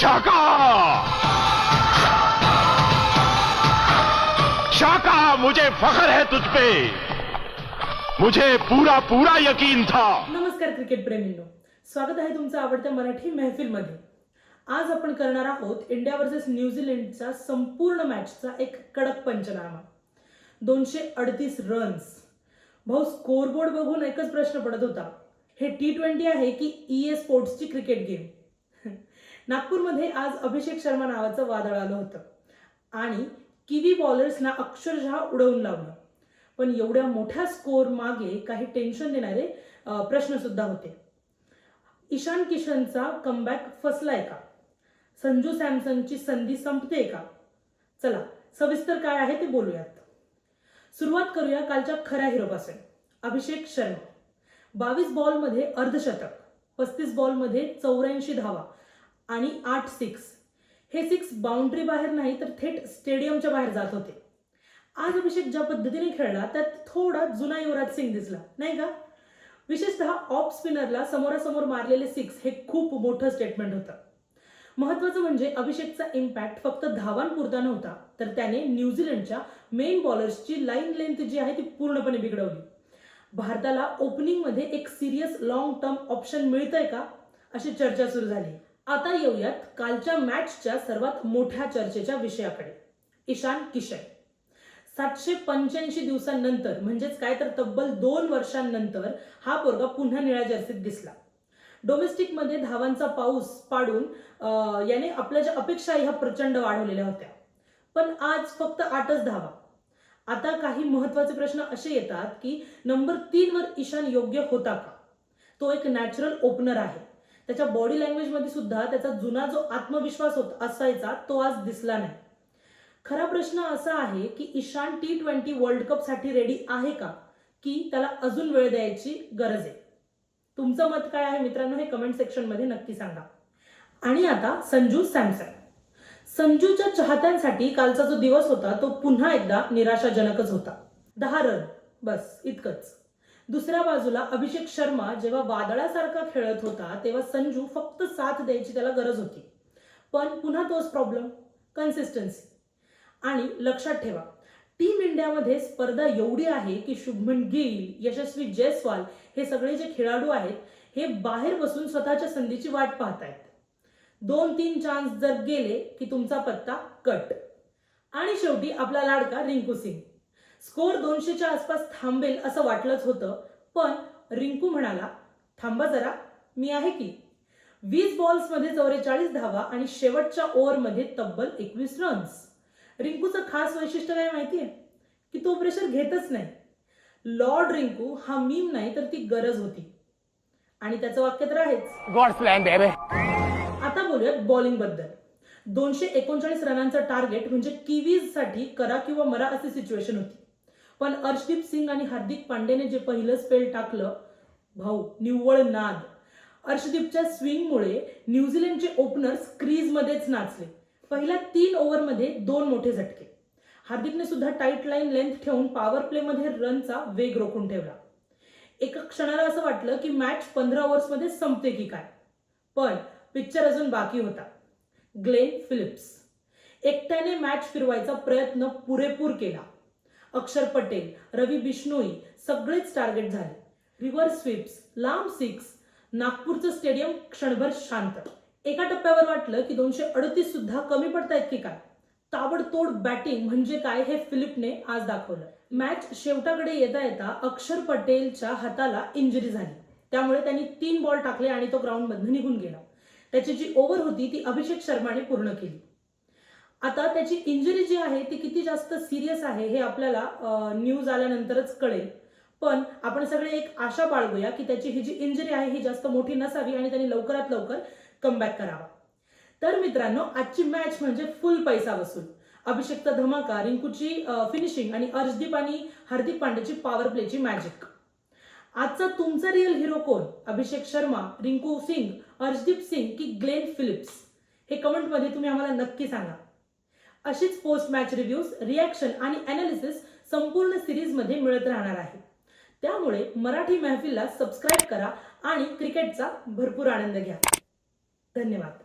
शाका, शाका, मुझे फख्र है तुझ पे, मुझे पूरा पूरा यकीन था। नमस्कार क्रिकेट प्रेमींनो, स्वागत आहे तुमचं आवडत्या मराठी महफिलमध्ये। आज आपण करणार आहोत इंडिया वर्सेस न्यूझीलंडचा संपूर्ण मॅचचा एक कडक पंचनामा। 238 रन्स। भाऊ, स्कोरबोर्ड बघून एकच प्रश्न पडत होता, हे T20 आहे की EA स्पोर्ट्सची क्रिकेट गेम? नागपूरमध्ये आज अभिषेक शर्मा नावाचं वादळ आलं होतं आणि किवी बॉलर्सना अक्षरशः उडवून लावलं। पण एवढ्या मोठ्या स्कोर मागे काही टेन्शन देणारे प्रश्न सुद्धा होते। ईशान किशनचा कमबॅक फसलाय का? संजू सॅमसनची संधी संपते का? चला सविस्तर काय आहे ते बोलूयात। सुरुवात करूया कालच्या खऱ्या हिरोपासून। अभिषेक शर्मा 22 बॉलमध्ये अर्धशतक, 35 बॉलमध्ये 84 धावा आणि 8 सिक्स। हे सिक्स बाउंड्री बाहेर नाही तर थेट स्टेडियमच्या बाहेर जात होते। आज अभिषेक ज्या पद्धतीने खेळला त्यात थोडा जुना युवराज सिंग दिसला, नाही का? विशेषतः ऑफ स्पिनरला समोरासमोर मारलेले सिक्स हे खूप मोठं स्टेटमेंट होतं। महत्त्वाचं म्हणजे अभिषेकचा इम्पॅक्ट फक्त धावांपुरता नव्हता, तर त्याने न्यूझीलंडच्या मेन बॉलर्सची लाईन लेंथ जी आहे ती पूर्णपणे बिघडवली। भारताला ओपनिंगमध्ये एक सिरियस लॉंग टर्म ऑप्शन मिळतंय का, अशी चर्चा सुरू झाली। आता येऊयात कालच्या मॅचच्या सर्वात मोठ्या चर्चेच्या विषयाकडे। ईशान किशन 785 दिवसांनंतर, म्हणजेच काय तर तब्बल 2 वर्षांनंतर हा पोरगा पुन्हा निळ्या जर्सीत दिसला। डोमेस्टिकमध्ये धावांचा पाऊस पाडून याने आपल्या ज्या अपेक्षा ह्या प्रचंड वाढवलेल्या होत्या, पण आज फक्त 8च धावा। आता काही महत्त्वाचे प्रश्न असे येतात की नंबर 3 वर ईशान योग्य होता का? तो एक नॅचरल ओपनर आहे, त्याच्या बॉडी लँग्वेजमध्ये सुद्धा त्याचा जुना जो आत्मविश्वास असायचा तो आज दिसला नाही। खरा प्रश्न असा आहे की ईशान T20 वर्ल्ड कप साठी रेडी आहे का, की त्याला अजून वेळ द्यायची गरज आहे? तुमचं मत काय आहे मित्रांनो, हे कमेंट सेक्शन मध्ये नक्की सांगा। आणि आता संजू सॅमसन। संजूच्या चाहत्यांसाठी कालचा जो दिवस होता तो पुन्हा एकदा निराशाजनकच होता। 10 रन, बस इतकंच। दुसऱ्या बाजूला अभिषेक शर्मा जेव्हा वादळासारखा खेळत होता तेव्हा संजू फक्त साथ द्यायची त्याला गरज होती, पण पुन्हा तोच प्रॉब्लेम, कन्सिस्टन्सी। आणि लक्षात ठेवा, टीम इंडियामध्ये स्पर्धा एवढी आहे की शुभमन गिल, यशस्वी जयस्वाल हे सगळे जे खेळाडू आहेत हे बाहेर बसून स्वतःच्या संधीची वाट पाहतायत। 2-3 चान्स जर गेले की तुमचा पत्ता कट। आणि शेवटी आपला लाडका रिंकू सिंग। स्कोर 200च्या आसपास थांबेल असं वाटलंच होतं, पण रिंकू म्हणाला, थांबा जरा, मी आहे की। 20 बॉल्समध्ये 44 धावा आणि शेवटच्या ओव्हरमध्ये तब्बल 21 रन्स। रिंकूचं खास वैशिष्ट्य काय माहितीये? की तो प्रेशर घेतच नाही। लॉर्ड रिंकू हा मीम नाही तर ती गरज होती, आणि त्याचं वाक्य तर आहेच, गॉड्स प्लॅन बेबी। आता बोलूयात बॉलिंग बद्दल। 239 रनांचं टार्गेट म्हणजे किवीज साठी करा किंवा मरा अशी सिच्युएशन होती, पण अर्शदीप सिंग आणि हार्दिक पांड्याने जे पहिलं स्पेल टाकलं, भाऊ निव्वळ नाद। अर्शदीपच्या स्विंगमुळे न्यूझीलंडचे ओपनर्स क्रीजमध्येच नाचले। पहिल्या 3 ओव्हरमध्ये 2 मोठे झटके। हार्दिकने सुद्धा टाईट लाईन लेंथ ठेवून पॉवर प्लेमध्ये रनचा वेग रोखून ठेवला। एका क्षणाला असं वाटलं की मॅच 15 ओव्हर्समध्ये संपते की काय, पण पिक्चर अजून बाकी होता। ग्लेन फिलिप्स एकट्याने मॅच फिरवायचा प्रयत्न पुरेपूर केला। अक्षर पटेल, रवी बिश्नोई सगळेच टार्गेट झाले। रिव्हर्स स्वीप्स, लांब सिक्स, नागपूरचं स्टेडियम क्षणभर शांत। एका टप्प्यावर वाटलं की 238 सुद्धा कमी पडतायत की काय। ताबडतोड बॅटिंग म्हणजे काय हे फिलिपने आज दाखवलं। मॅच शेवटाकडे येता येता अक्षर पटेलच्या हाताला इंजुरी झाली, त्यामुळे त्यांनी 3 बॉल टाकले आणि तो ग्राउंडमधून निघून गेला। त्याची जी ओव्हर होती ती अभिषेक शर्माने पूर्ण केली। आता त्याची इंजुरी जी आहे ती किती जास्त सिरियस आहे हे आपल्याला न्यूज आल्यानंतरच कळेल, पण आपण सगळे एक आशा बाळगूया की त्याची ही जी इंजुरी आहे ही जास्त मोठी नसावी आणि त्यांनी लवकरात लवकर कमबॅक करावा। तर मित्रांनो, आजची मॅच म्हणजे फुल पैसा वसूल। अभिषेकचा धमाका, रिंकूची फिनिशिंग आणि अर्शदीप आणि हार्दिक पांड्याची पॉवर प्लेची मॅजिक। आजचा तुमचा रिअल हिरो कोण? अभिषेक शर्मा, रिंकू सिंग, अर्शदीप सिंग की ग्लेन फिलिप्स? हे कमेंटमध्ये तुम्ही आम्हाला नक्की सांगा। अशीच पोस्ट मॅच रिव्ह्यूज, रिॲक्शन आणि ॲनालिसिस संपूर्ण सिरीजमध्ये मिळत राहणार आहे, त्यामुळे मराठी महफिलला सबस्क्राईब करा आणि क्रिकेटचा भरपूर आनंद घ्या। धन्यवाद।